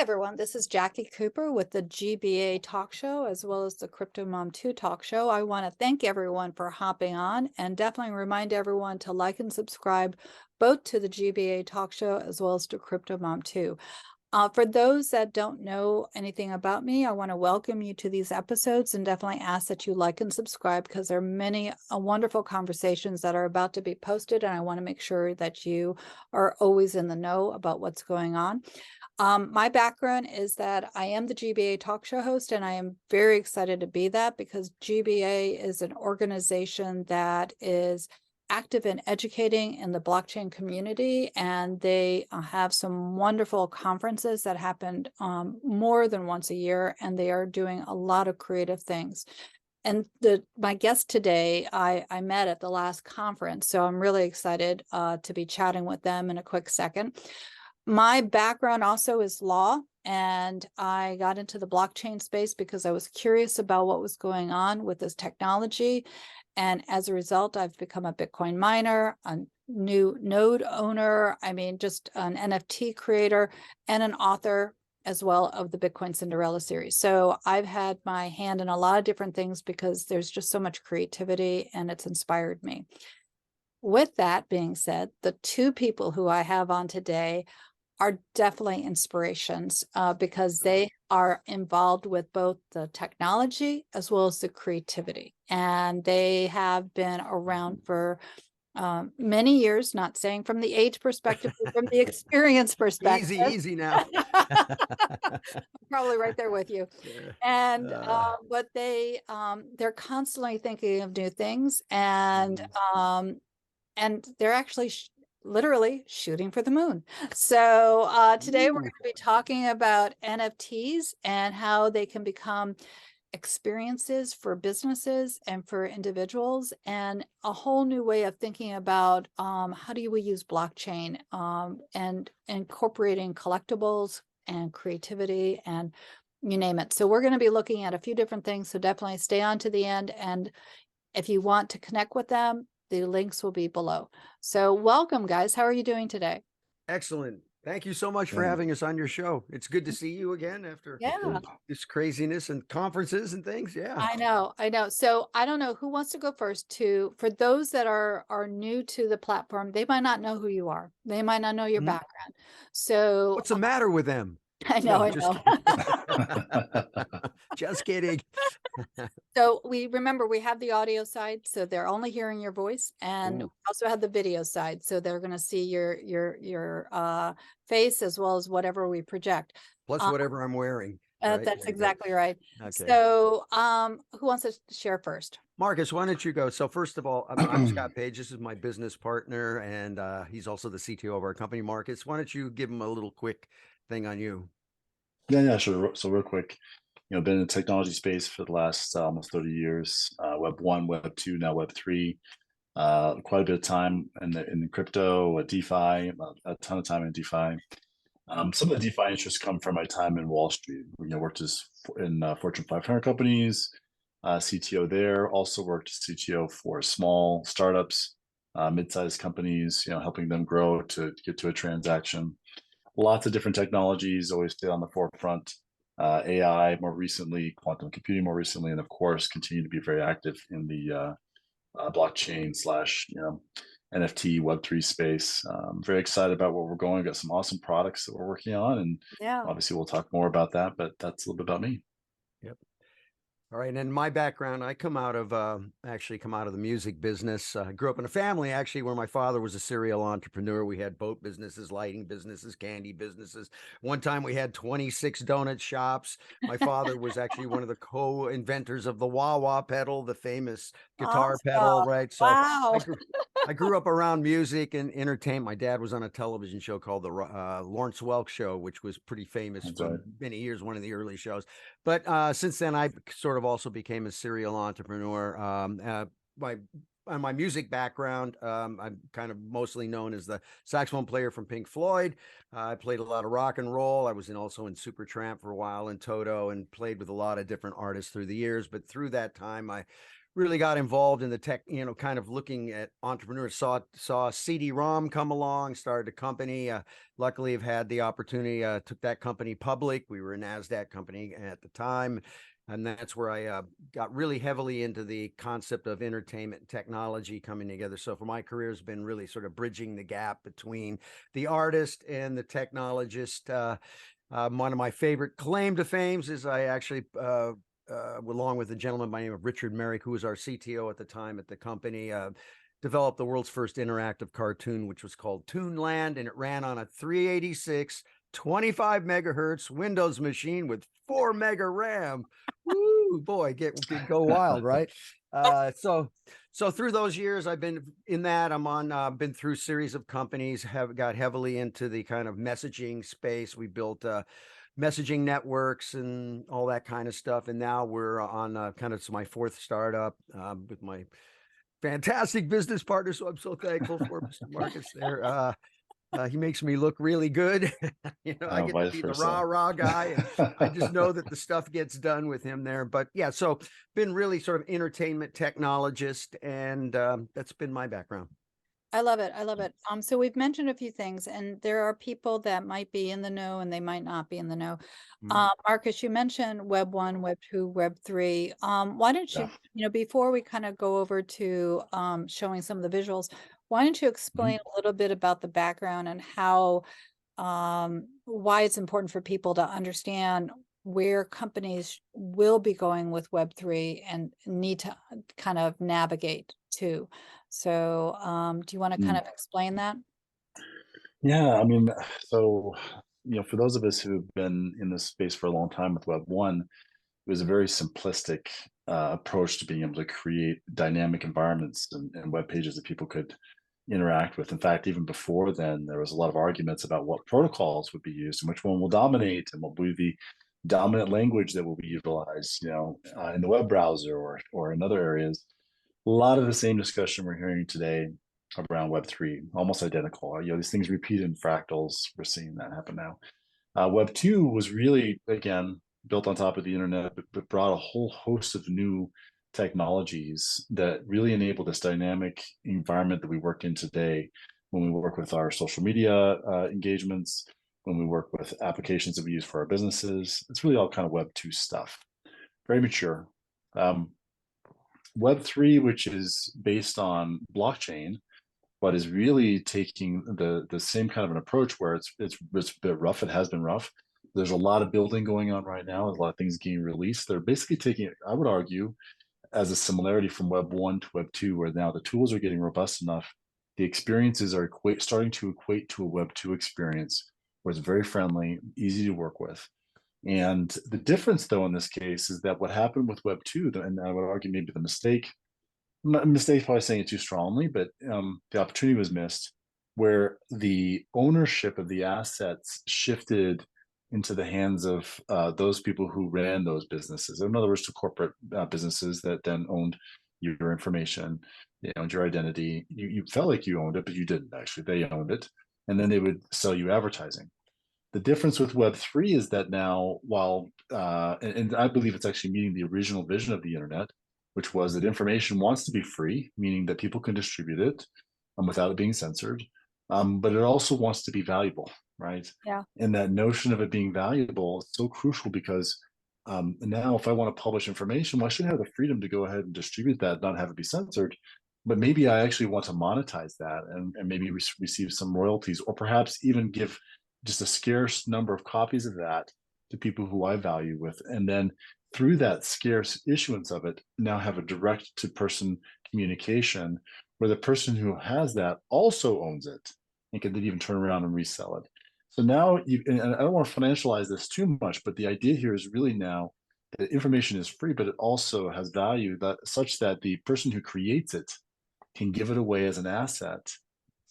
everyone. This is Jackie Cooper with the GBA Talk Show, as well as the Crypto Mom 2 Talk Show. I want to thank everyone for hopping on and definitely remind everyone to like and subscribe both to the GBA Talk Show as well as to Crypto Mom 2. For those that don't know anything about me, I want to welcome you to these episodes and definitely ask that you like and subscribe because there are many wonderful conversations that are about to be posted, and I want to make sure that you are always in the know about what's going on. My background is that I am the GBA talk show host, and I am very excited to be that because GBA is an organization that is active in educating in the blockchain community, and they have some wonderful conferences that happen more than once a year, and they are doing a lot of creative things. And my guest today, I met at the last conference, so I'm really excited to be chatting with them in a quick second. My background also is law, and I got into the blockchain space because I was curious about what was going on with this technology. And as a result, I've become a Bitcoin miner, a new node owner, just an NFT creator, and an author as well of the Bitcoin Cinderella series. So I've had my hand in a lot of different things because there's just so much creativity and it's inspired me. With that being said, the two people who I have on today are definitely inspirations because they are involved with both the technology as well as the creativity. And they have been around for many years, not saying from the age perspective, but from the experience perspective. Easy now. I'm probably right there with you. And but they're constantly thinking of new things, and they're actually literally shooting for the moon. So today we're going to be talking about NFTs and how they can become experiences for businesses and for individuals, and a whole new way of thinking about how do we use blockchain and incorporating collectibles and creativity and you name it. So we're going to be looking at a few different things. So definitely stay on to the end. And if you want to connect with them, the links will be below. So welcome, guys. How are you doing today? Excellent. Thank you so much for having us on your show. It's good to see you again after this craziness and conferences and things. Yeah. I know. So I don't know who wants to go first. For those that are new to the platform, they might not know who you are. They might not know your background. So what's the matter with them? I know. Just kidding. So we have the audio side, so they're only hearing your voice, and we also have the video side, so they're going to see your face as well as whatever we project, plus whatever I'm wearing. Right? That's exactly right. Okay. So who wants to share first? Marcus, why don't you go? So first of all, I'm Scott Page. This is my business partner, and he's also the CTO of our company. Marcus, why don't you give him a little quick thing on you? Yeah, sure. So real quick, been in the technology space for the last almost 30 years, Web 1, Web 2, now Web 3, quite a bit of time in crypto, DeFi, a ton of time in DeFi. Some of the DeFi interests come from my time in Wall Street. Worked in Fortune 500 companies, CTO there, also worked CTO for small startups, mid-sized companies, helping them grow to get to a transaction. Lots of different technologies, always stay on the forefront. AI more recently, quantum computing more recently, and of course continue to be very active in the blockchain / NFT Web3 space. Very excited about where we're going. We've got some awesome products that we're working on, and obviously we'll talk more about that, but that's a little bit about me. Yep. All right. And my background, I come out of the music business. I grew up in a family actually where my father was a serial entrepreneur. We had boat businesses, lighting businesses, candy businesses. One time we had 26 donut shops. My father was actually one of the co-inventors of the wah-wah pedal, the famous guitar pedal, right? So wow. I grew up around music and entertainment. My dad was on a television show called the Lawrence Welk Show, which was pretty famous for many years, one of the early shows. But since then, I sort of also became a serial entrepreneur. On my music background, I'm kind of mostly known as the saxophone player from Pink Floyd. I played a lot of rock and roll. I was also in SuperTramp for a while, and Toto, and played with a lot of different artists through the years. But through that time, I really got involved in the tech, kind of looking at entrepreneurs, saw CD-ROM come along, started a company. Luckily, have had the opportunity, took that company public. We were a NASDAQ company at the time. And that's where I got really heavily into the concept of entertainment and technology coming together. So for my career has been really sort of bridging the gap between the artist and the technologist. One of my favorite claim to fames is I actually, along with a gentleman by the name of Richard Merrick, who was our CTO at the time at the company, developed the world's first interactive cartoon, which was called Toonland, and it ran on a 386 25 megahertz Windows machine with 4 mega RAM. Woo, boy, get go wild, right? So through those years, I've been in that. I'm on, been through a series of companies, have got heavily into the kind of messaging space. We built messaging networks and all that kind of stuff. And now we're on kind of my fourth startup with my fantastic business partner. So I'm so thankful for Mr. Marcus there. He makes me look really good. I get to be the rah guy, and I just know that the stuff gets done with him there. But yeah, so been really sort of entertainment technologist, and that's been my background. I love it. I love it. So we've mentioned a few things, and there are people that might be in the know and they might not be in the know. Marcus, you mentioned Web 1, Web 2, Web 3. Why don't you, before we kind of go over to showing some of the visuals, why don't you explain a little bit about the background and how, why it's important for people to understand where companies will be going with Web 3 and need to kind of navigate to. So do you want to kind of explain that? Yeah, I mean, so, for those of us who've been in this space for a long time with Web 1, it was a very simplistic approach to being able to create dynamic environments and web pages that people could interact with. In fact, even before then, there was a lot of arguments about what protocols would be used and which one will dominate and what will be the dominant language that will be utilized, in the web browser or in other areas. A lot of the same discussion we're hearing today around Web3, almost identical. These things repeat in fractals. We're seeing that happen now. Web 2 was really, again, built on top of the internet, but brought a whole host of new technologies that really enable this dynamic environment that we work in today when we work with our social media engagements, when we work with applications that we use for our businesses. It's really all kind of Web 2 stuff, very mature. Web 3, which is based on blockchain, but is really taking the same kind of an approach where it's a bit rough. It has been rough. There's a lot of building going on right now. There's a lot of things getting released. They're basically taking it, I would argue, as a similarity from Web 1 to Web 2, where now the tools are getting robust enough. The experiences are starting to equate to a Web 2 experience, where it's very friendly, easy to work with. And the difference, though, in this case is that what happened with Web 2, and I would argue maybe the mistake probably saying it too strongly, but the opportunity was missed, where the ownership of the assets shifted into the hands of those people who ran those businesses. In other words, to corporate businesses that then owned your information, they owned your identity. You felt like you owned it, but you didn't actually. They owned it, and then they would sell you advertising. The difference with Web 3 is that now, while and I believe it's actually meeting the original vision of the internet, which was that information wants to be free, meaning that people can distribute it without it being censored, but it also wants to be valuable, right? Yeah. And that notion of it being valuable is so crucial because now if I want to publish information, well, I should have the freedom to go ahead and distribute that, not have it be censored. But maybe I actually want to monetize that and maybe receive some royalties, or perhaps even give just a scarce number of copies of that to people who I value with. And then through that scarce issuance of it, now have a direct to person communication where the person who has that also owns it and can then even turn around and resell it. So now, and I don't want to financialize this too much, but the idea here is really now that information is free, but it also has value that such that the person who creates it can give it away as an asset,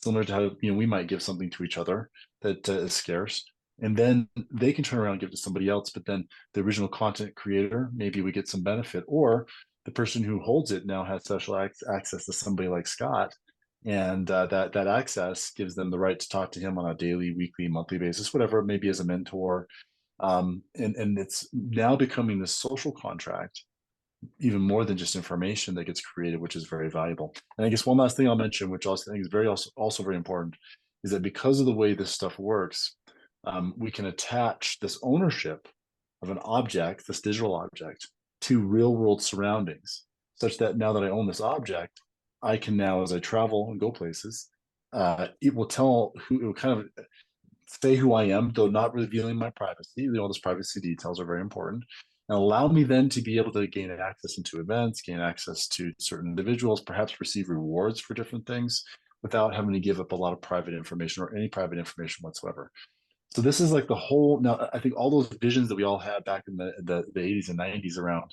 similar to how we might give something to each other that is scarce, and then they can turn around and give it to somebody else. But then the original content creator, maybe we get some benefit, or the person who holds it now has special access to somebody like Scott, and that access gives them the right to talk to him on a daily, weekly, monthly basis, whatever it may be, as a mentor. And it's now becoming this social contract even more than just information that gets created, which is very valuable. And I guess one last thing I'll mention, which also I think is also very important, is that because of the way this stuff works, we can attach this ownership of an object, this digital object, to real world surroundings, such that now that I own this object, I can now, as I travel and go places, it will it will kind of say who I am, though not revealing my privacy. You know, those privacy details are very important, and allow me then to be able to gain access into events, gain access to certain individuals, perhaps receive rewards for different things without having to give up a lot of private information or any private information whatsoever. So this is like the whole. Now, I think all those visions that we all had back in the 80s and 90s around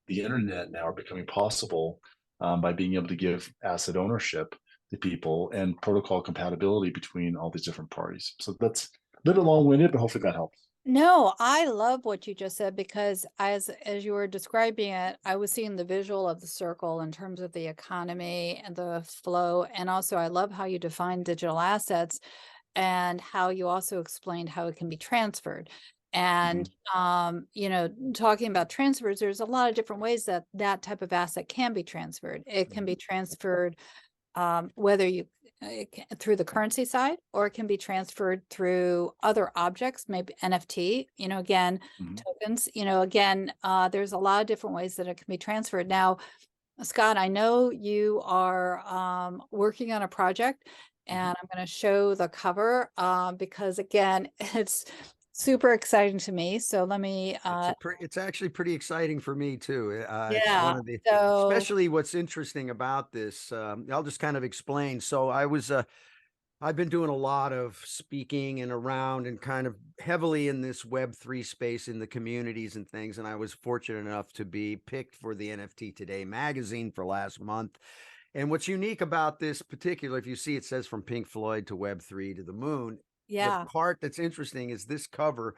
the internet now are becoming possible by being able to give asset ownership to people and protocol compatibility between all these different parties. So that's a bit long-winded, but hopefully that helps. No, I love what you just said, because as you were describing it, I was seeing the visual of the circle in terms of the economy and the flow. And also I love how you define digital assets and how you also explained how it can be transferred. And you know, talking about transfers, there's a lot of different ways that that type of asset can be transferred. It can be transferred whether you through the currency side, or it can be transferred through other objects, maybe NFT, you know, again, tokens, you know, again, there's a lot of different ways that it can be transferred. Now, Scott, I know you are working on a project, and I'm going to show the cover because again, it's super exciting to me. So let me It's actually pretty exciting for me too. It's yeah, one of the, so especially what's interesting about this. I'll just kind of explain. So I've been doing a lot of speaking and around and kind of heavily in this Web3 space in the communities and things. And I was fortunate enough to be picked for the NFT Today magazine for last month. And what's unique about this particular, if you see, it says from Pink Floyd to Web3 to the moon. The yeah, part that's interesting is this cover.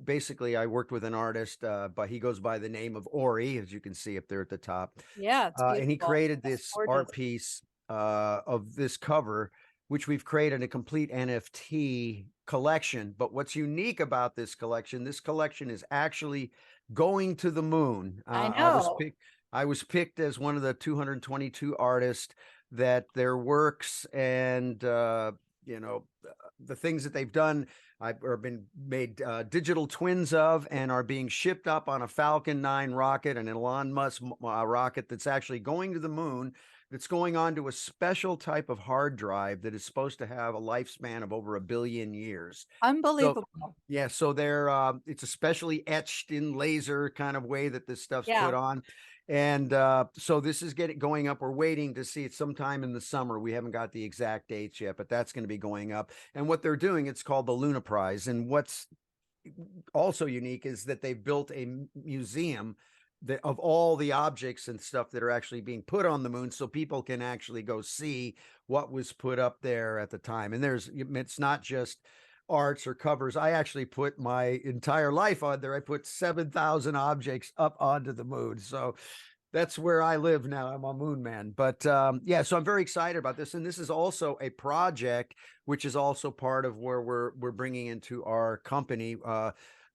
Basically, I worked with an artist, but he goes by the name of Ori, as you can see up there at the top. yeah, it's And he beautiful. created That's this gorgeous. art piece of this cover, which we've created a complete NFT collection. But what's unique about this collection is actually going to the moon. I know. I was picked as one of the 222 artists that their works and you know, the things that they've done are been made digital twins of, and are being shipped up on a Falcon 9 rocket, an Elon Musk rocket that's actually going to the moon, that's going on to a special type of hard drive that is supposed to have a lifespan of over 1 billion years. So Unbelievable. yeah, so they're it's a specially etched in laser kind of way that this stuff's Yeah. put on. And so this is going up. We're waiting to see it sometime in the summer. We haven't got the exact dates yet, but that's going to be going up. And what they're doing, it's called the Luna Prize. And what's also unique is that they've built a museum of all the objects and stuff that are actually being put on the moon, so people can actually go see what was put up there at the time. And it's not just arts or covers. I actually put my entire life on there. I put 7,000 objects up onto the moon. So that's where I live now. I'm a moon man. But yeah, so I'm very excited about this. And this is also a project which is also part of where we're bringing into our company.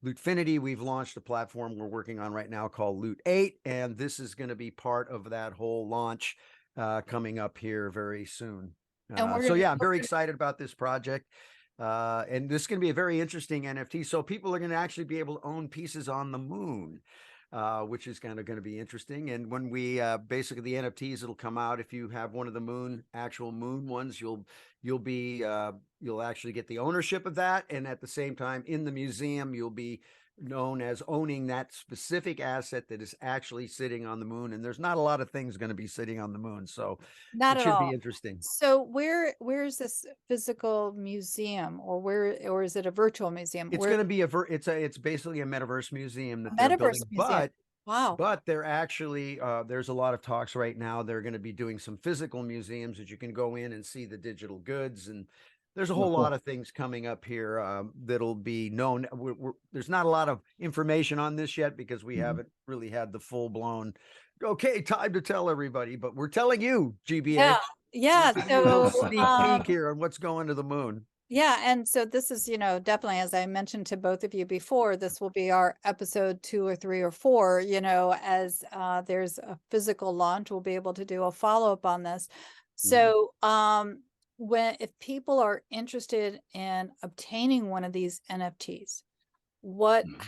Lootfinity, we've launched a platform we're working on right now called Loot 8, and this is going to be part of that whole launch coming up here very soon. And So yeah, I'm very excited about this project. And this is going to be a very interesting NFT. So people are going to actually be able to own pieces on the moon, which is kind of going to be interesting. And when we basically the NFTs, it'll come out. If you have one of the actual moon ones, you'll actually get the ownership of that. And at the same time, in the museum, you'll be known as owning that specific asset that is actually sitting on the moon. And there's not a lot of things going to be sitting on the moon. So not it at should all. be interesting. So where's this physical museum, or is it a virtual museum? It's going to be it's basically a metaverse museum that they're building, Metaverse museum. Wow. but they're actually there's a lot of talks right now. They're going to be doing some physical museums that you can go in and see the digital goods, and there's a whole lot of things coming up here that'll be known. There's not a lot of information on this yet because we haven't really had the full blown. Okay, time to tell everybody, but we're telling you, GBA. Yeah. Yeah. A little So sneak peek here on what's going to the moon. Yeah, and so this is, definitely, as I mentioned to both of you before, this will be our episode 2 or 3 or 4, as there's a physical launch, we'll be able to do a follow-up on this. So, if people are interested in obtaining one of these NFTs,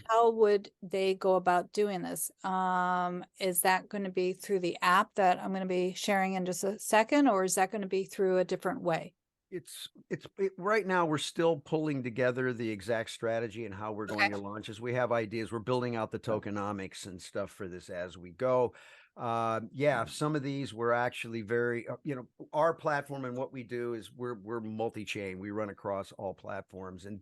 how would they go about doing this? Is that going to be through the app that I'm going to be sharing in just a second, or is that going to be through a different way? Right now we're still pulling together the exact strategy and how we're going to launch as we have ideas. We're building out the tokenomics and stuff for this as we go. Yeah, some of these we're actually very, our platform and what we do is we're multi-chain. We run across all platforms, and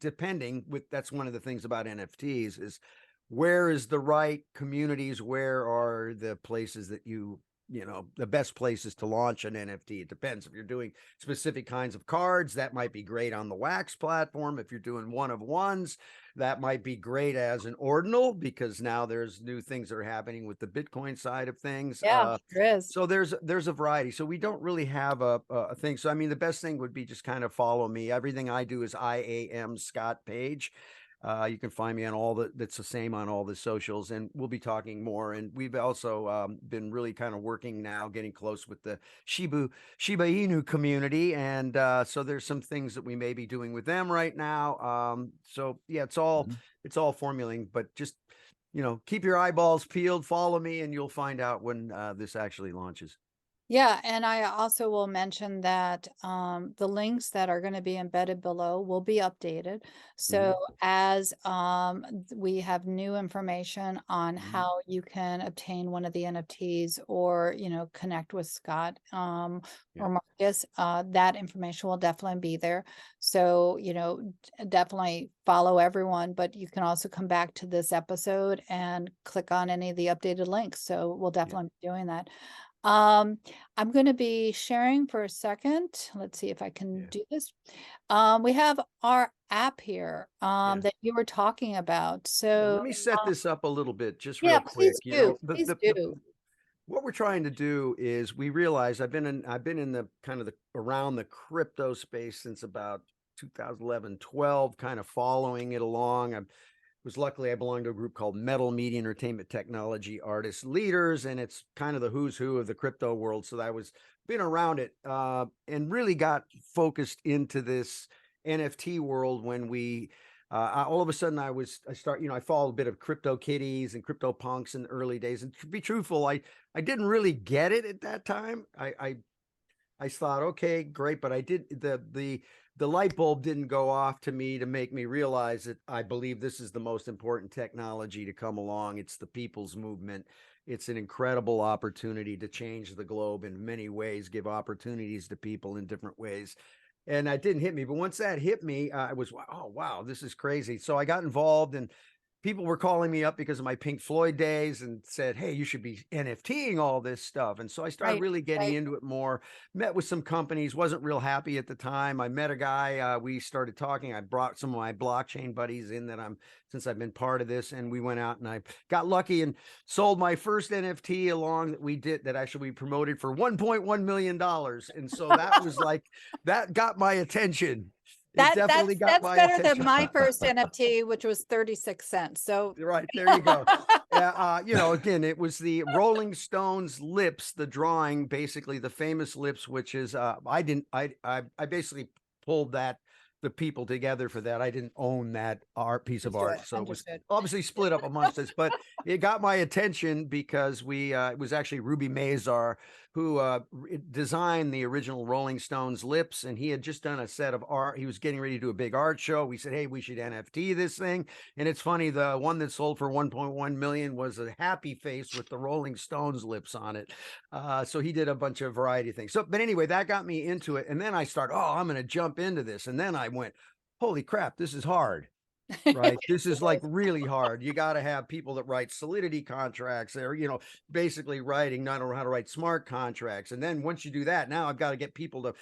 that's one of the things about NFTs is where is the right communities? Where are the places that the best places to launch an NFT? It depends. If you're doing specific kinds of cards, that might be great on the Wax platform. If you're doing one of ones, that might be great as an ordinal, because now there's new things that are happening with the Bitcoin side of things. Yeah, there is. So there's a variety. So we don't really have a thing. So I mean, the best thing would be just kind of follow me. Everything I do is IAM Scott Page. You can find me on that's the same on all the socials, and we'll be talking more. And we've also been really kind of working now, getting close with the Shiba Inu community. And so there's some things that we may be doing with them right now. So yeah, it's all formulating, but just, keep your eyeballs peeled, follow me, and you'll find out when this actually launches. Yeah, and I also will mention that the links that are going to be embedded below will be updated. So as we have new information on how you can obtain one of the NFTs, or connect with Scott or Marcus, that information will definitely be there. So definitely follow everyone, but you can also come back to this episode and click on any of the updated links. So we'll definitely be doing that. I'm going to be sharing for a second. Let's see if I can do this. We have our app here that you were talking about. So let me set this up a little bit, just yeah, real quick. please do. Please do. What we're trying to do is we realize I've been in the kind of the around the crypto space since about 2011, 12, kind of following it along. Luckily I belong to a group called Metal Media Entertainment Technology Artists Leaders, and it's kind of the who's who of the crypto world. So I was been around it and really got focused into this NFT world when we all of a sudden I followed a bit of crypto kitties and crypto punks in the early days. And to be truthful, I didn't really get it at that time. I thought, okay, great, but I did the light bulb didn't go off to me to make me realize that I believe this is the most important technology to come along. It's the people's movement. It's an incredible opportunity to change the globe in many ways, give opportunities to people in different ways. And that didn't hit me, but once that hit me, I was, oh wow, this is crazy. So I got involved, and people were calling me up because of my Pink Floyd days and said, hey, you should be NFTing all this stuff. And so I started really getting into it more, met with some companies, wasn't real happy at the time. I met a guy, we started talking. I brought some of my blockchain buddies in since I've been part of this, and we went out and I got lucky and sold my first NFT that actually we promoted for $1.1 million. And so that was that got my attention. That's better than my first NFT, which was 36 cents. So right, there you go. Again, it was the Rolling Stones lips, the drawing, basically the famous lips, which is I basically pulled the people together for that. I didn't own that piece of art, so it was obviously split up amongst us, but it got my attention because it was actually Ruby Mazar who designed the original Rolling Stones lips, and he had just done a set of art. He was getting ready to do a big art show. We said, hey, we should NFT this thing. And it's funny, the one that sold for 1.1 million was a happy face with the Rolling Stones lips on it. So he did a bunch of variety of things. But anyway, that got me into it. And then I started, I'm going to jump into this. And then I went, holy crap, this is hard. Right. This is really hard. You got to have people that write Solidity contracts. They're, basically writing, not how to write smart contracts. And then once you do that, now I've got to get people to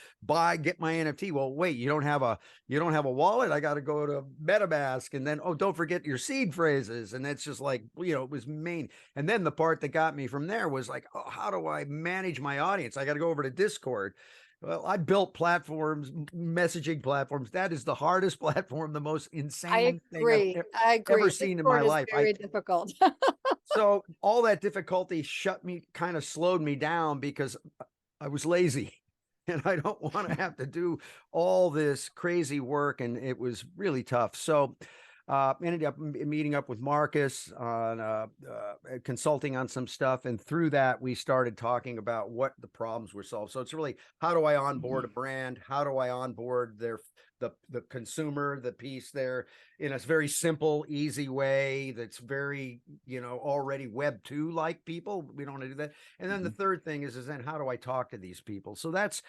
get my NFT. Well, wait, you don't have a wallet. I got to go to MetaMask. And then, don't forget your seed phrases. And that's just it was main. And then the part that got me from there was how do I manage my audience? I got to go over to Discord. Well, I built platforms, messaging platforms. That is the hardest platform, the most I insane thing I've agree. I ever agree. seen in my Discord is life. very difficult. So all that difficulty kind of slowed me down because I was lazy and I don't want to have to do all this crazy work. And it was really tough. So ended up meeting up with Marcus on consulting on some stuff. And through that, we started talking about what the problems were solved. So it's really, how do I onboard a brand? How do I onboard the consumer, the piece there in a very simple, easy way that's very, already Web 2 like people. We don't want to do that. And then the third thing is then how do I talk to these people? So that's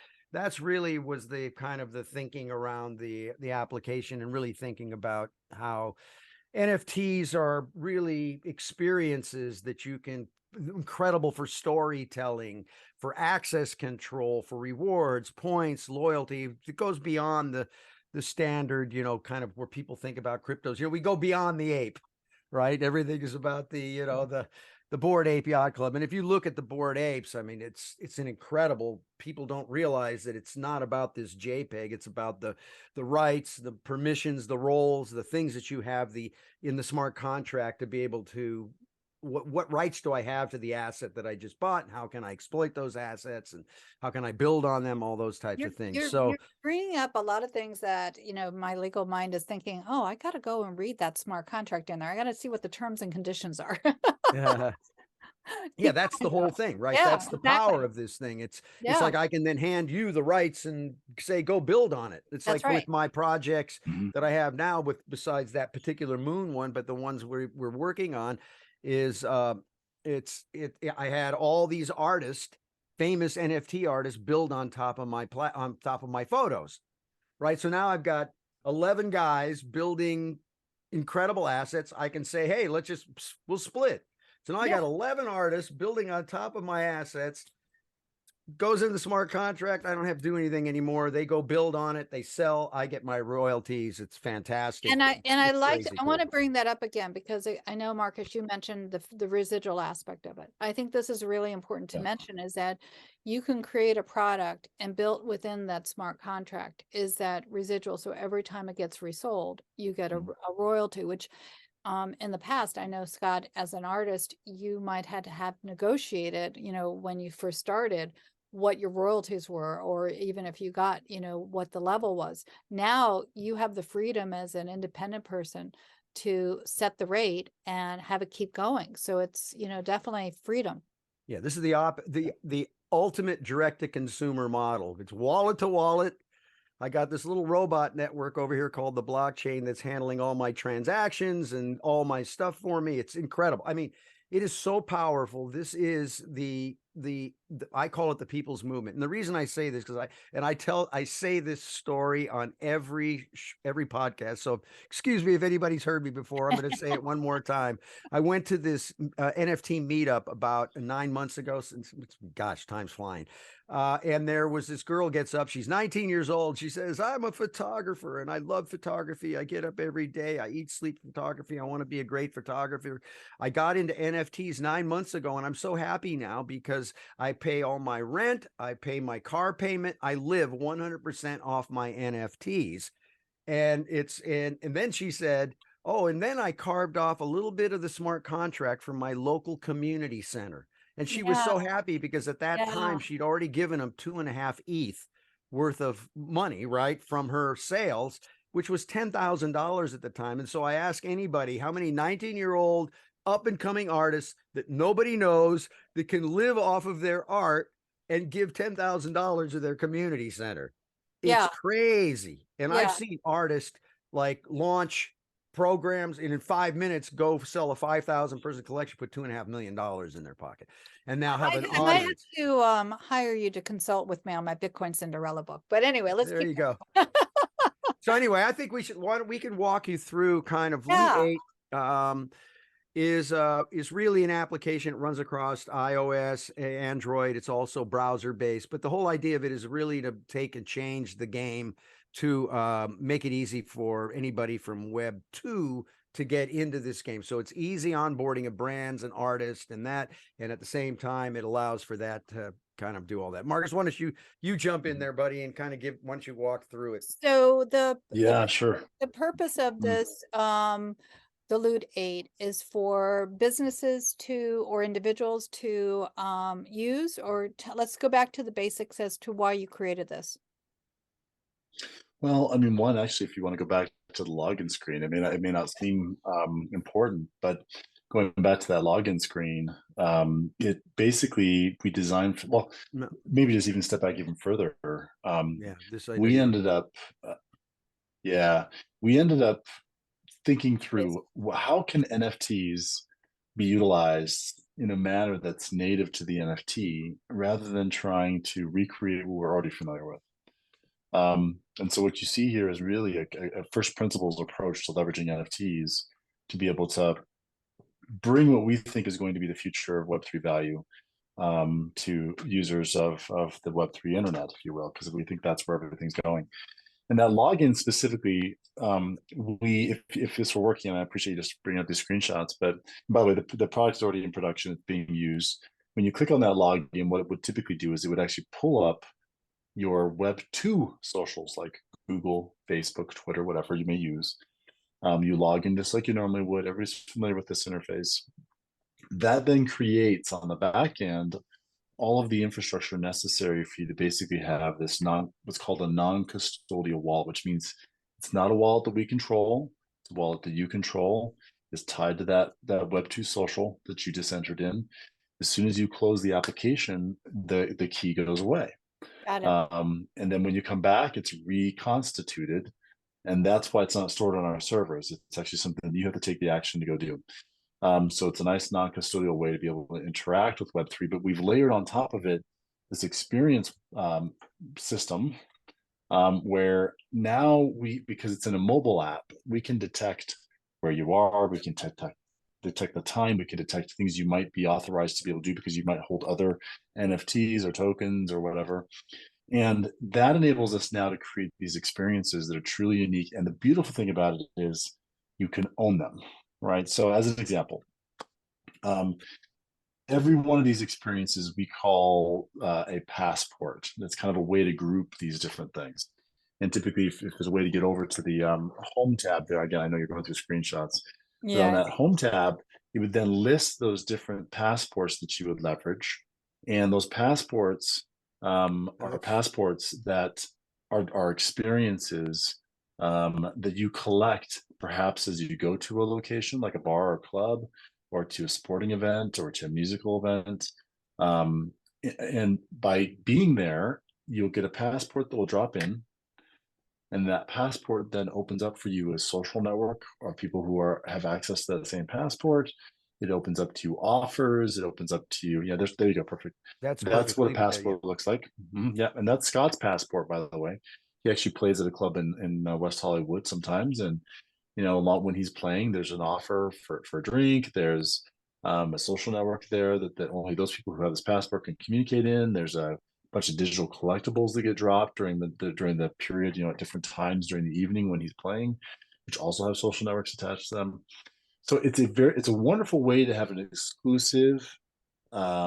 really was the kind of the thinking around the application, and really thinking about how NFTs are really experiences that you can, incredible for storytelling, for access control, for rewards, points, loyalty. It goes beyond the standard, kind of where people think about cryptos. We go beyond the ape, right? Everything is about the Bored Ape Yacht Club. And if you look at the Bored Apes, I mean, it's an incredible, people don't realize that it's not about this JPEG. It's about the rights, the permissions, the roles, the things that you have in the smart contract to be able to, what rights do I have to the asset that I just bought? And how can I exploit those assets? And how can I build on them? All those types of things. You're bringing up a lot of things that, my legal mind is thinking, oh, I got to go and read that smart contract in there. I got to see what the terms and conditions are. Yeah, that's the whole thing, right? Yeah, That's the power of this thing. It's like I can then hand you the rights and say, go build on it. It's That's like with right. my projects that I have now, besides that particular moon one, but the ones we're working on is I had all these artists, famous NFT artists, build on top of my photos, right? So now I've got 11 guys building incredible assets. I can say, hey, we'll split. So now I got 11 artists building on top of my assets. Goes in the smart contract. I don't have to do anything anymore. They go build on it. They sell. I get my royalties. It's fantastic. And I Cool. want to bring that up again, because I know, Marcus, you mentioned the residual aspect of it. I think this is really important to mention, is that you can create a product, and built within that smart contract is that residual. So every time it gets resold, you get a royalty, which in the past, I know, Scott, as an artist, you might had to have negotiated, when you first started, what your royalties were, or even if you got, what the level was. Now you have the freedom as an independent person to set the rate and have it keep going. So it's, definitely freedom. Yeah, this is the ultimate direct to consumer model. It's wallet to wallet. I got this little robot network over here called the blockchain that's handling all my transactions and all my stuff for me. It's incredible. I mean, it is so powerful. This is I call it the people's movement. And the reason I say this, because I say this story on every podcast. So excuse me if anybody's heard me before. I'm going to say it one more time. I went to this NFT meetup about 9 months ago. Gosh, time's flying. And there was this girl gets up. She's 19 years old. She says, I'm a photographer and I love photography. I get up every day. I eat, sleep photography. I want to be a great photographer. I got into NFTs 9 months ago, and I'm so happy now because I pay all my rent. I pay my car payment. I live 100% off my NFTs. And then she said, oh, and then I carved off a little bit of the smart contract from my local community center. And she was so happy because at that time she'd already given him 2.5 ETH worth of money, right, from her sales, which was $10,000 at the time. And so I ask anybody, how many 19-year-old up and coming artists that nobody knows that can live off of their art and give $10,000 to their community center? It's crazy. And I've seen artists like launch programs and in 5 minutes go sell a 5,000 person collection, put $2.5 million in their pocket, and now have an audience. I might have to hire you to consult with me on my Bitcoin Cinderella book. But anyway, there you go. So anyway, I think we can walk you through kind of Loot 8 is really an application. It runs across iOS, Android. It's also browser based, but the whole idea of it is really to take and change the game to make it easy for anybody from Web 2 to get into this game. So it's easy onboarding of brands and artists and that, and at the same time, it allows for that to kind of do all that. Marcus, why don't you jump in there, buddy, and kind of give, once you walk through it. So Yeah, sure. the purpose of Mm. this the Loot 8 is for businesses to or individuals to use, or let's go back to the basics as to why you created this. Well, I mean, one, actually, if you want to go back to the login screen, I mean, it may not seem important, but going back to that login screen, it basically, we designed for, well, No. maybe just even step back even further. Yeah, this idea. We ended up, we ended up thinking through how can NFTs be utilized in a manner that's native to the NFT rather than trying to recreate what we're already familiar with. And so what you see here is really a first principles approach to leveraging NFTs to be able to bring what we think is going to be the future of Web3 value to users of the Web3 internet, if you will, because we think that's where everything's going. And that login specifically, if this were working, and I appreciate you just bringing up these screenshots, but by the way, the product is already in production, it's being used. When you click on that login, what it would typically do is it would actually pull up your Web 2 socials like Google, Facebook, Twitter, whatever you may use. You log in just like you normally would. Everybody's familiar with this interface. That then creates on the back end all of the infrastructure necessary for you to basically have this what's called a non-custodial wallet, which means it's not a wallet that we control, it's a wallet that you control. It's tied to that Web 2 social that you just entered in. As soon as you close the application, the key goes away. Got it. And then when you come back, it's reconstituted. And that's why it's not stored on our servers. It's actually something you have to take the action to go do. So it's a nice non-custodial way to be able to interact with Web3, but we've layered on top of it this experience system where now because it's in a mobile app, we can detect where you are, we can detect the time, we can detect things you might be authorized to be able to do because you might hold other NFTs or tokens or whatever. And that enables us now to create these experiences that are truly unique. And the beautiful thing about it is you can own them, right? So as an example, every one of these experiences we call a passport. That's kind of a way to group these different things. And typically, if there's a way to get over to the home tab there, again, I know you're going through screenshots. Yeah. But on that home tab, you would then list those different passports that you would leverage. And those passports are passports that are experiences that you collect perhaps as you go to a location like a bar or club, or to a sporting event or to a musical event. And by being there, you'll get a passport that will drop in. And that passport then opens up for you a social network or people who have access to that same passport. It opens up to offers. It opens up to you. Yeah, there you go. Perfect. That's what a passport looks like. Mm-hmm. Yeah, and that's Scott's passport, by the way. He actually plays at a club in West Hollywood sometimes, and a lot when he's playing, there's an offer for a drink. There's a social network there that only those people who have this passport can communicate in. There's a bunch of digital collectibles that get dropped during the period, at different times during the evening when he's playing, which also have social networks attached to them. So it's a wonderful way to have an exclusive,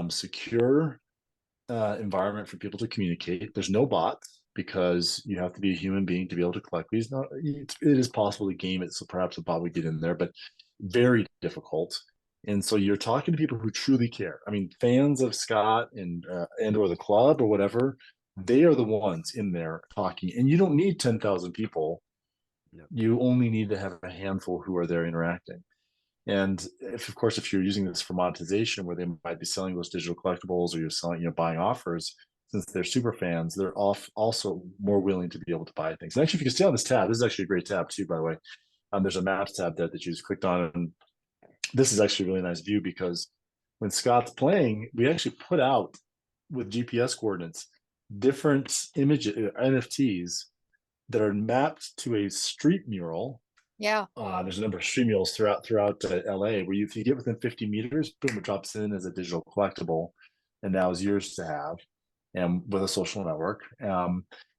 secure environment for people to communicate. There's no bots because you have to be a human being to be able to collect these. It is possible to game it, so perhaps a bot would get in there, but very difficult. And so you're talking to people who truly care. I mean, fans of Scott and or the club or whatever, they are the ones in there talking. And you don't need 10,000 people. No. You only need to have a handful who are there interacting. And of course, if you're using this for monetization, where they might be selling those digital collectibles, or you're selling, buying offers, since they're super fans, they're also more willing to be able to buy things. And actually, if you can stay on this tab, this is actually a great tab too, by the way. There's a maps tab there that you just clicked on, and this is actually a really nice view because when Scott's playing, we actually put out with GPS coordinates different images, NFTs that are mapped to a street mural. Yeah. There's a number of street murals throughout LA where if you get within 50 meters, boom, it drops in as a digital collectible, and now is yours to have, and with a social network.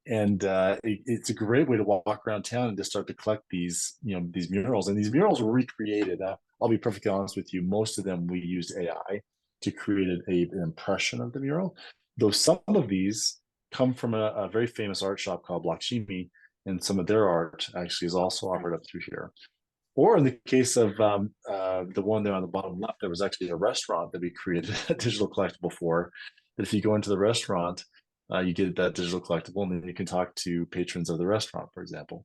And it's a great way to walk around town and just start to collect these, these murals. And these murals were recreated. I'll be perfectly honest with you. Most of them, we used AI to create an impression of the mural. Though some of these come from a very famous art shop called Lakshmi, and some of their art actually is also offered up through here. Or in the case of the one there on the bottom left, there was actually a restaurant that we created a digital collectible for. That if you go into the restaurant, you get that digital collectible, and then you can talk to patrons of the restaurant, for example.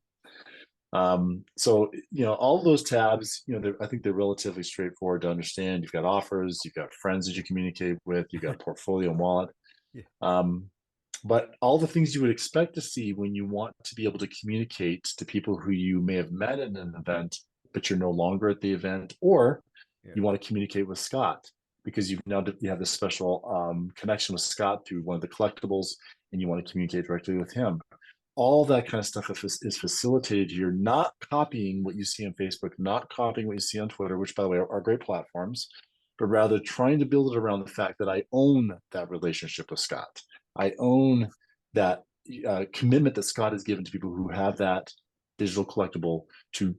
So all of those tabs, I think they're relatively straightforward to understand. You've got offers, you've got friends that you communicate with, you've got portfolio and wallet. Yeah. But all the things you would expect to see when you want to be able to communicate to people who you may have met at an event, but you're no longer at the event, or you want to communicate with Scott because you have this special connection with Scott through one of the collectibles, and you want to communicate directly with him. All that kind of stuff is facilitated here, not copying what you see on Facebook, not copying what you see on Twitter, which, by the way, are great platforms, but rather trying to build it around the fact that I own that relationship with Scott. I own that commitment that Scott has given to people who have that digital collectible to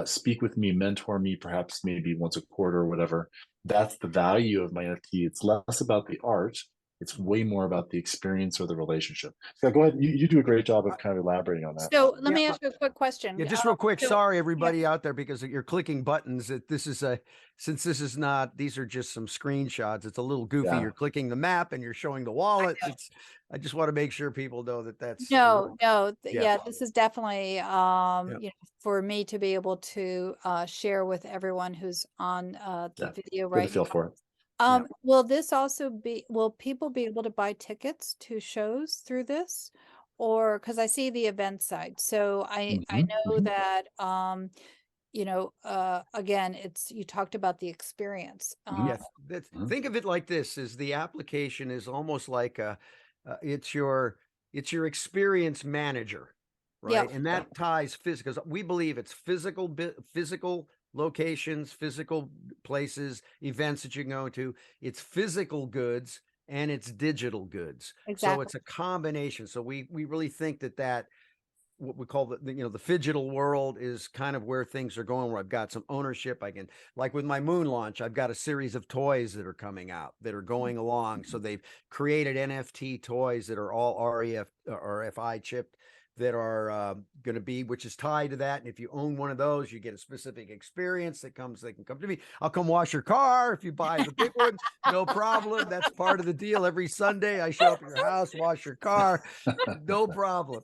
speak with me, mentor me, perhaps maybe once a quarter or whatever. That's the value of my NFT. It's less about the art. It's way more about the experience or the relationship. So go ahead. You do a great job of kind of elaborating on that. So let me ask you a quick question. Yeah, just real quick. Sorry, everybody out there, because you're clicking buttons. Since this is not, these are just some screenshots. It's a little goofy. Yeah. You're clicking the map and you're showing the wallet. I just want to make sure people know that that's this is definitely for me to be able to share with everyone who's on the video right now. Feel for it. Will people be able to buy tickets to shows through this? Or because I see the event side, so I know that again, you talked about the experience. Yes, think of it like this: is the application is almost like it's your experience manager, right? And that ties physical, because we believe it's physical locations, physical places, events that you can go to. It's physical goods and it's digital goods. Exactly. So it's a combination. So we really think that what we call the phygital world is kind of where things are going, where I've got some ownership. I can, like with my moon launch, I've got a series of toys that are coming out that are going along. So they've created NFT toys that are all RFI chipped, that are going to be, which is tied to that. And if you own one of those, you get a specific experience they can come to me. I'll come wash your car if you buy the big one, no problem. That's part of the deal. Every Sunday I show up at your house, wash your car, no problem.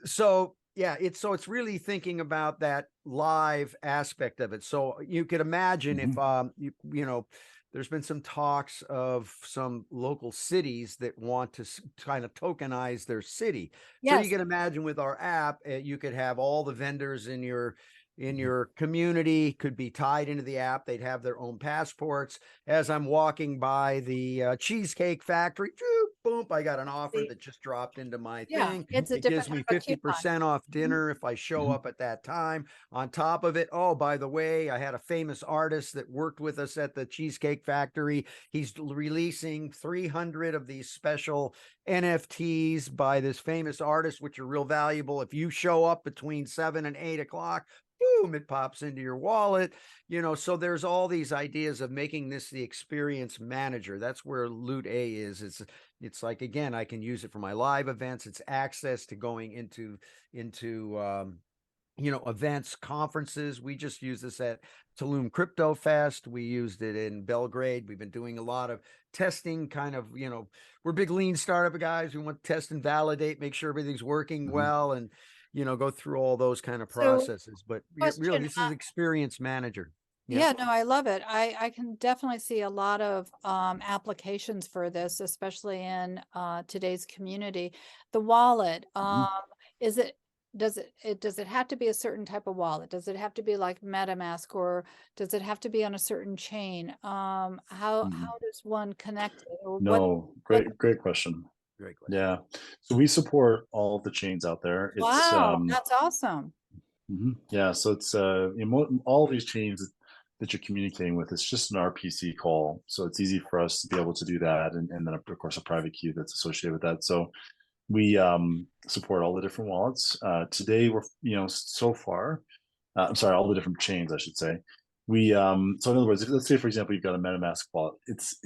So it's really thinking about that live aspect of it. So you could imagine if there's been some talks of some local cities that want to kind of tokenize their city. Yes. So you can imagine with our app, you could have all the vendors in your community could be tied into the app. They'd have their own passports. As I'm walking by the Cheesecake Factory, boom, I got an offer that just dropped into my thing. It gives me 50% off dinner if I show up at that time. On top of it, oh, by the way, I had a famous artist that worked with us at the Cheesecake Factory. He's releasing 300 of these special NFTs by this famous artist, which are real valuable. If you show up between 7 and 8 o'clock, boom, it pops into your wallet. So there's all these ideas of making this the experience manager. That's where Loot A is. It's like, again, I can use it for my live events. It's access to going into events, conferences. We just use this at Tulum Crypto Fest. We used it in Belgrade. We've been doing a lot of testing, kind of, we're big lean startup guys. We want to test and validate, make sure everything's working well, and go through all those kind of processes. But really, this is experience manager. Yeah, no, I love it. I can definitely see a lot of applications for this, especially in today's community. The wallet, does it have to be a certain type of wallet? Does it have to be like MetaMask, or does it have to be on a certain chain? How does one connect it? No, great question. Great question. Yeah. So we support all the chains out there. Wow, that's awesome. Yeah. So it's all of these chains that you're communicating with, it's just an RPC call. So it's easy for us to be able to do that. And then of course a private key that's associated with that. So We support all the different wallets. Today, we're, so far, I'm sorry, all the different chains, I should say. We so in other words, let's say for example you've got a MetaMask wallet,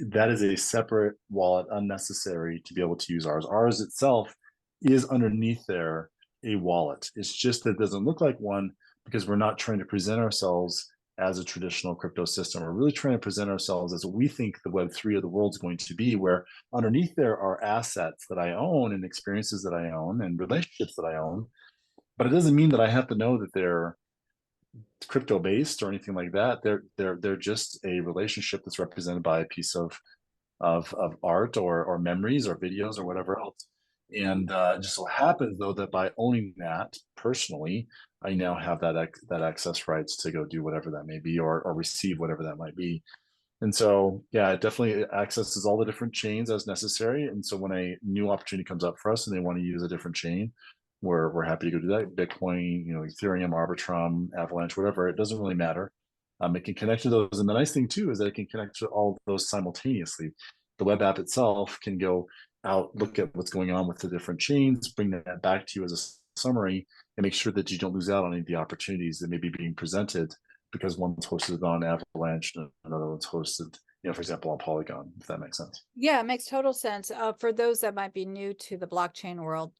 that is a separate wallet, unnecessary to be able to use ours. Ours itself is underneath there a wallet. It's just that it doesn't look like one because we're not trying to present ourselves as a traditional crypto system. We're really trying to present ourselves as what we think the Web3 of the world is going to be, where underneath there are assets that I own and experiences that I own and relationships that I own. But it doesn't mean that I have to know that they're crypto based or anything like that. They're just a relationship that's represented by a piece of art or memories or videos or whatever else. And it just so happens though that by owning that personally, I now have that access rights to go do whatever that may be, or receive whatever that might be. And so, yeah, it definitely accesses all the different chains as necessary. And so when a new opportunity comes up for us and they want to use a different chain, we're happy to go do that. Bitcoin, Ethereum, Arbitrum, Avalanche, whatever, it doesn't really matter. It can connect to those. And the nice thing too is that it can connect to all of those simultaneously. The web app itself can go out, look at what's going on with the different chains, bring that back to you as a summary, and make sure that you don't lose out on any of the opportunities that may be being presented because one's hosted on Avalanche and another one's hosted, for example, on Polygon, if that makes sense. Yeah, it makes total sense. For those that might be new to the blockchain world,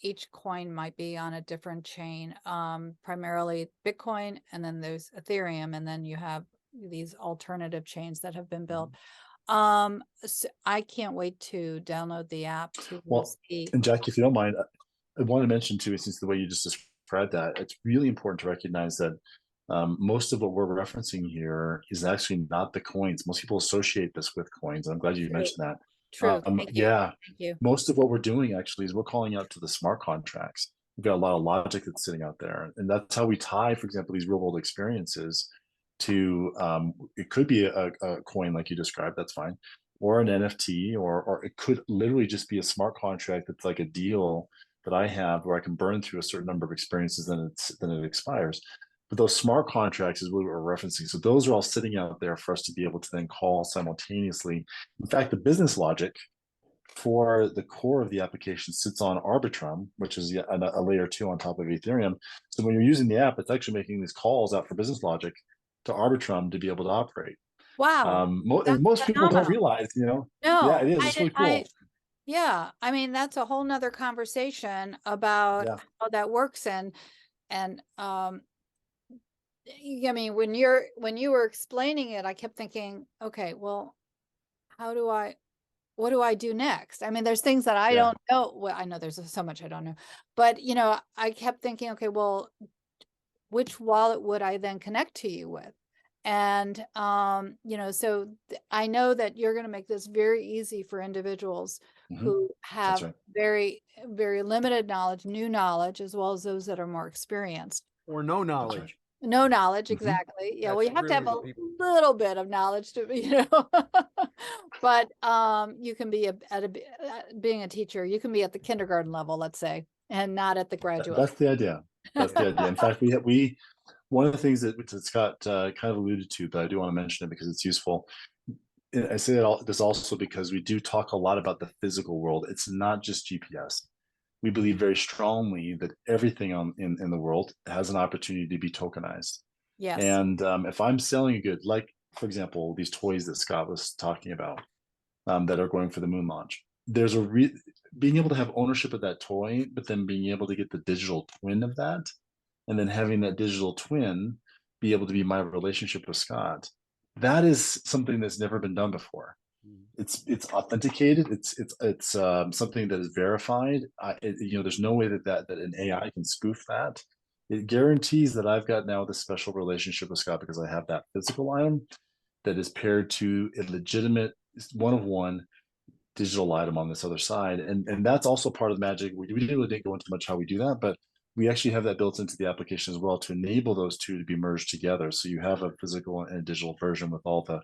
each coin might be on a different chain, primarily Bitcoin, and then there's Ethereum, and then you have these alternative chains that have been built. So I can't wait to download the app to see. And Jackie, if you don't mind, I want to mention too, since the way you just described that, it's really important to recognize that most of what we're referencing here is actually not the coins. Most people associate this with coins. I'm glad you mentioned that. True. Thank you. Yeah, Thank you. most of what we're doing actually is we're calling out to the smart contracts. We've got a lot of logic that's sitting out there, and that's how we tie, for example, these real world experiences to. It could be a coin like you described. That's fine, or an NFT, or it could literally just be a smart contract that's like a deal that I have where I can burn through a certain number of experiences, then it expires. But those smart contracts is what we're referencing. So those are all sitting out there for us to be able to then call simultaneously. In fact, the business logic for the core of the application sits on Arbitrum, which is a layer 2 on top of Ethereum. So when you're using the app, it's actually making these calls out for business logic to Arbitrum to be able to operate. Wow. Most people don't realize, No, yeah, it is. It's really cool. Yeah, I mean, that's a whole nother conversation about how that works. And I mean, when you were explaining it, I kept thinking, okay, well, what do I do next? I mean, there's things that I don't know. Well, I know there's so much I don't know, but I kept thinking, okay, well, which wallet would I then connect to you with? And, so I know that you're going to make this very easy for individuals who have very, very limited knowledge, new knowledge, as well as those that are more experienced. Or no knowledge. No knowledge, exactly. Yeah, well, you have to have a little bit of knowledge to, but you can be being a teacher, you can be at the kindergarten level, let's say, and not at the graduate. That's the idea. That's the idea. In fact, we one of the things that Scott kind of alluded to, but I do want to mention it because it's useful. I say this also because we do talk a lot about the physical world. It's not just GPS. We believe very strongly that everything in the world has an opportunity to be tokenized. Yes. And if I'm selling a good, like, for example, these toys that Scott was talking about that are going for the moon launch, there's being able to have ownership of that toy, but then being able to get the digital twin of that, and then having that digital twin be able to be my relationship with Scott. That is something that's never been done before. It's authenticated. It's something that is verified. There's no way that an AI can spoof that. It guarantees that I've got now this special relationship with Scott because I have that physical item that is paired to a legitimate one-of-one digital item on this other side, and that's also part of the magic. We really didn't go into much how we do that, but we actually have that built into the application as well to enable those two to be merged together. So you have a physical and a digital version with all the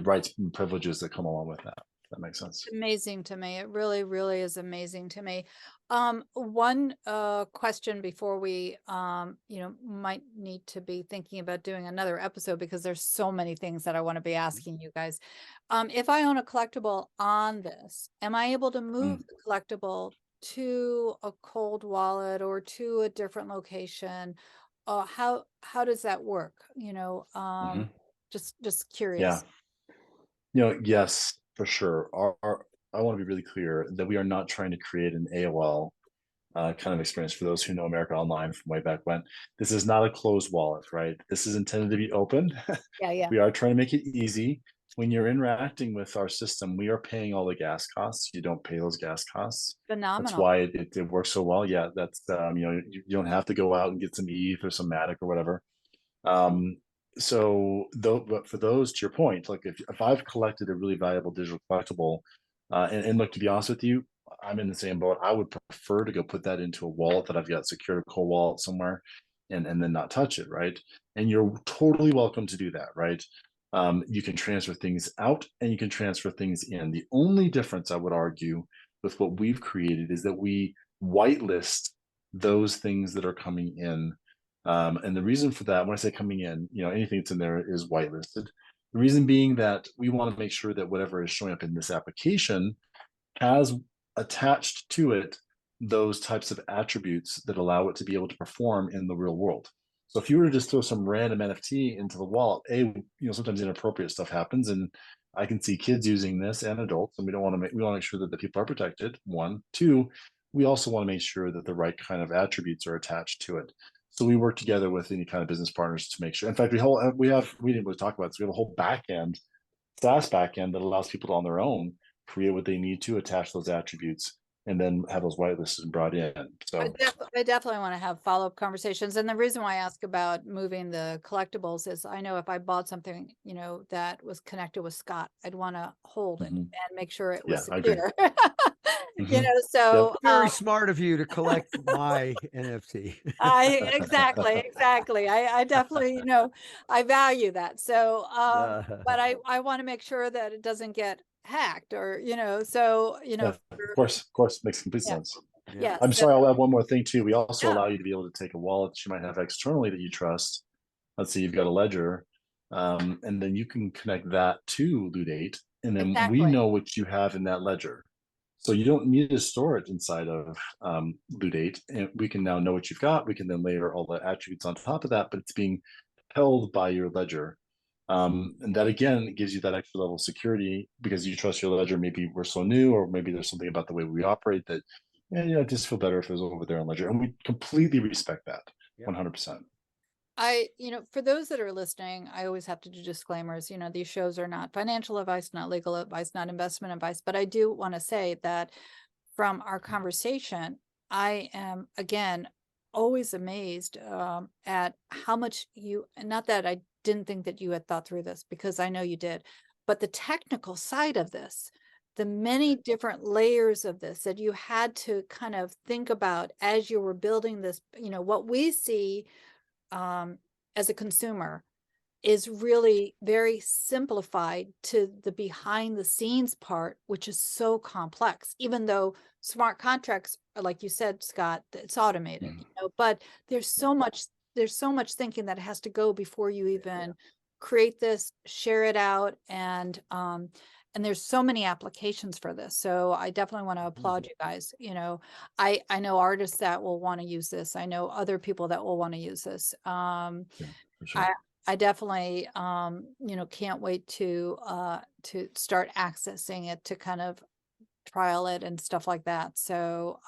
rights and privileges that come along with that. That makes sense. Amazing to me. It really, really is amazing to me. One question before we, might need to be thinking about doing another episode because there's so many things that I want to be asking you guys. If I own a collectible on this, am I able to move the collectible to a cold wallet or to a different location, how does that work? Just Yeah. curious. Yes, for sure. I want to be really clear that we are not trying to create an AOL kind of experience. For those who know America Online from way back when, this is not a closed wallet, right? This is intended to be open. Yeah, yeah. We are trying to make it easy. When you're interacting with our system, we are paying all the gas costs. You don't pay those gas costs. That's Phenomenal. why it works so well. Yeah, that's you don't have to go out and get some ETH or some Matic or whatever. Um, so though, but for those, to your point, like if I've collected a really valuable digital collectible, and look, to be honest with you, I'm in the same boat. I would prefer to go put that into a wallet that I've got secured, a cold wallet somewhere, and then not touch it, right? And you're totally welcome to do that, right? You can transfer things out and you can transfer things in. The only difference I would argue with what we've created is that we whitelist those things that are coming in. And the reason for that, when I say coming in, anything that's in there is whitelisted. The reason being that we want to make sure that whatever is showing up in this application has attached to it those types of attributes that allow it to be able to perform in the real world. So if you were to just throw some random NFT into the wallet, sometimes inappropriate stuff happens, and I can see kids using this and adults, and we want to make sure that the people are protected. One, two, we also want to make sure that the right kind of attributes are attached to it. So we work together with any kind of business partners to make sure. In fact, we didn't really talk about this. We have a whole backend, SaaS backend that allows people to on their own create what they need to, attach those attributes, and then have those whitelists brought in. So I definitely want to have follow-up conversations. And the reason why I ask about moving the collectibles is I know if I bought something, that was connected with Scott, I'd want to hold it and make sure it was yeah, I agree. secure. Yep. So Very smart of you to collect my NFT. exactly. I definitely, I value that. So, but I want to make sure that it doesn't get hacked or, so, Yeah, of course, makes complete yeah, sense. yeah. I'm So, sorry, I'll add one more thing too. We also yeah, allow you to be able to take a wallet that you might have externally that you trust. Let's say you've got a ledger, and then you can connect that to Ludate, and then we exactly. know what you have in that ledger. So you don't need to store it inside of Ludate, and we can now know what you've got. We can then layer all the attributes on top of that, but it's being held by your ledger. And that again gives you that extra level of security because you trust your ledger. Maybe we're so new, or maybe there's something about the way we operate that, just feel better if it was over there on ledger. And we completely respect that, 100%. For those that are listening, I always have to do disclaimers. These shows are not financial advice, not legal advice, not investment advice. But I do want to say that from our conversation, I am, again, always amazed at how much not that I didn't think that you had thought through this, because I know you did, but the technical side of this, the many different layers of this that you had to kind of think about as you were building this, what we see as a consumer is really very simplified to the behind the scenes part, which is so complex, even though smart contracts, like you said, Scott, it's automated, but there's so much thinking that has to go before you even create this, share it out. And there's so many applications for this. So I definitely want to applaud you guys. I know artists that will want to use this. I know other people that will want to use this. Yeah, for sure. I definitely, can't wait to start accessing it, to kind of trial it and stuff like that. So,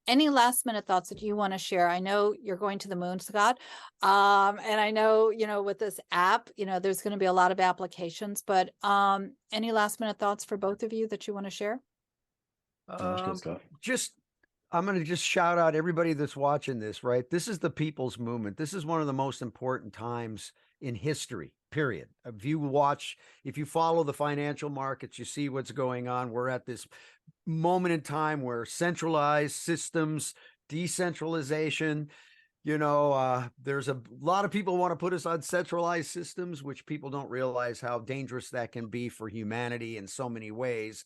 any last minute thoughts that you want to share? I know you're going to the moon, Scott. And I know, with this app, there's going to be a lot of applications, but, any last minute thoughts for both of you that you want to share? I'm going to just shout out everybody that's watching this, right? This is the people's movement. This is one of the most important times in history, period. If you follow the financial markets, you see what's going on. We're at this moment in time where centralized systems, decentralization, there's a lot of people want to put us on centralized systems, which people don't realize how dangerous that can be for humanity in so many ways,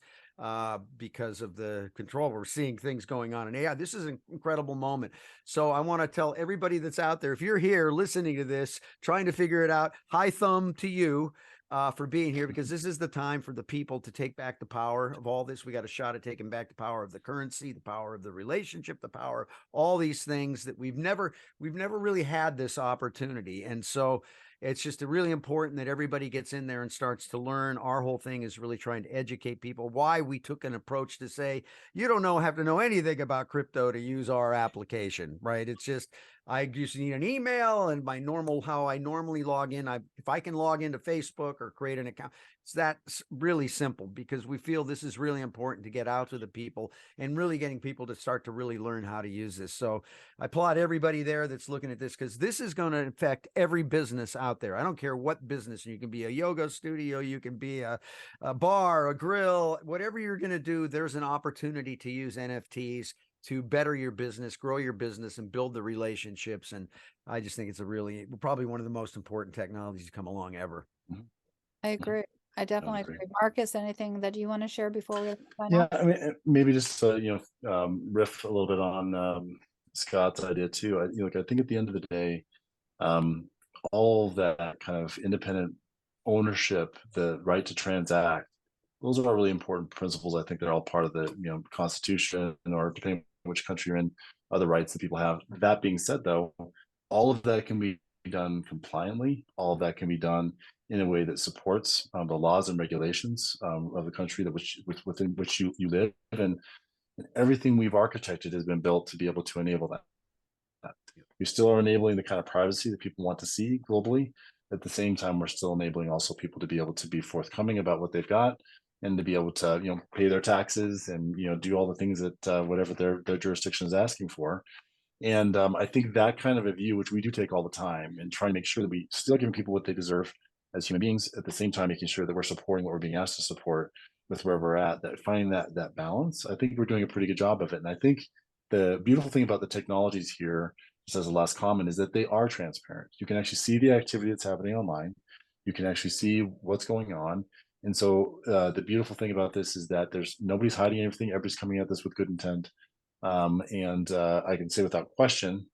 because of the control. We're seeing things going on in AI. This is an incredible moment. So I want to tell everybody that's out there, if you're here listening to this, trying to figure it out, high thumb to you, for being here, because this is the time for the people to take back the power of all this. We got a shot at taking back the power of the currency, the power of the relationship, the power of all these things that we've never really had this opportunity. And so it's just really important that everybody gets in there and starts to learn. Our whole thing is really trying to educate people why we took an approach to say, you don't have to know anything about crypto to use our application, right? It's just, I just need an email and how I normally log in. If I can log into Facebook or create an account, it's that really simple, because we feel this is really important to get out to the people and really getting people to start to really learn how to use this. So I applaud everybody there that's looking at this, because this is going to affect every business out there. I don't care what business. You can be a yoga studio, you can be a bar, a grill, whatever you're going to do. There's an opportunity to use NFTs to better your business, grow your business, and build the relationships. And I just think it's probably one of the most important technologies to come along ever. I agree. I definitely agree. Marcus, anything that you want to share before we sign Yeah, off? I mean, maybe just riff a little bit on Scott's idea too. I think at the end of the day, all of that kind of independent ownership, the right to transact, those are really important principles. I think they're all part of the Constitution, or depending on which country you're in, other rights that people have. That being said, though, all of that can be done compliantly. All of that can be done in a way that supports the laws and regulations of the country within which you live, and everything we've architected has been built to be able to enable that. We still are enabling the kind of privacy that people want to see globally. At the same time, we're still enabling also people to be able to be forthcoming about what they've got, and to be able to pay their taxes and do all the things that whatever their jurisdiction is asking for. And I think that kind of a view, which we do take all the time, and try to make sure that we still give people what they deserve as human beings, at the same time making sure that we're supporting what we're being asked to support with where we're at, that finding that balance, I think we're doing a pretty good job of it. And I think the beautiful thing about the technologies here, just as a last comment, is that they are transparent. You can actually see the activity that's happening online. You can actually see what's going on. And so the beautiful thing about this is that nobody's hiding anything. Everybody's coming at this with good intent. And I can say without question,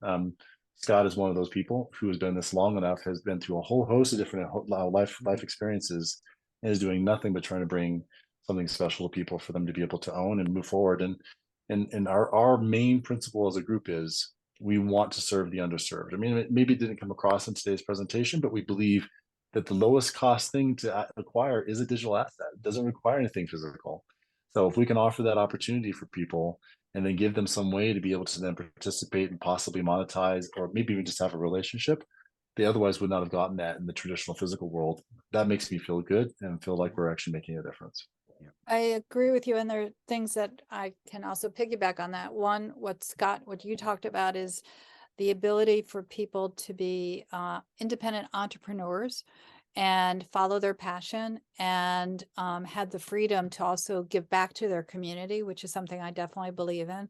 Scott is one of those people who has been this long enough, has been through a whole host of different life experiences, and is doing nothing but trying to bring something special to people for them to be able to own and move forward. And our main principle as a group is we want to serve the underserved. I mean, maybe it didn't come across in today's presentation, but we believe that the lowest cost thing to acquire is a digital asset. It doesn't require anything physical. So if we can offer that opportunity for people, and then give them some way to be able to then participate and possibly monetize, or maybe even just have a relationship they otherwise would not have gotten that in the traditional physical world, that makes me feel good and feel like we're actually making a difference. I agree with you. And there are things that I can also piggyback on that. One, what you talked about is the ability for people to be independent entrepreneurs and follow their passion, and had the freedom to also give back to their community, which is something I definitely believe in.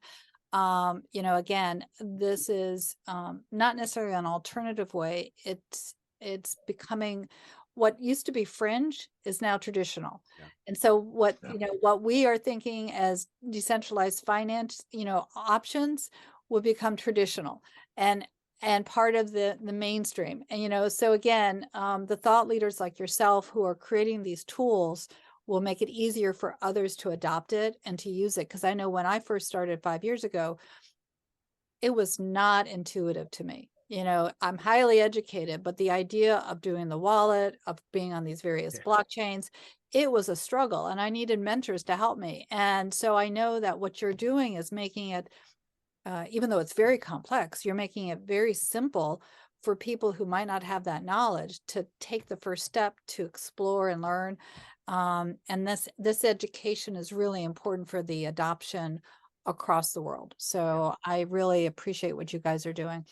Again, this is not necessarily an alternative way. It's becoming what used to be fringe is now traditional. Yeah. And so what we are thinking as decentralized finance, options will become traditional and part of the mainstream. And so again, the thought leaders like yourself who are creating these tools will make it easier for others to adopt it and to use it. Because I know when I first started 5 years ago, it was not intuitive to me. I'm highly educated, but the idea of doing the wallet, of being on these various blockchains, it was a struggle, and I needed mentors to help me. And so I know that what you're doing is making it, even though it's very complex, you're making it very simple for people who might not have that knowledge to take the first step to explore and learn. And this education is really important for the adoption across the world. So I really appreciate what you guys are doing.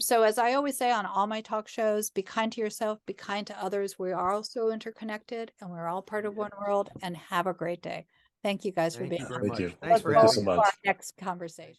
So as I always say on all my talk shows, be kind to yourself, be kind to others. We are also interconnected, and we're all part of one world, and have a great day. Thank you guys for being Thank you here. very much. Thank you. Thanks for Thank you having so us. much. Our next conversation.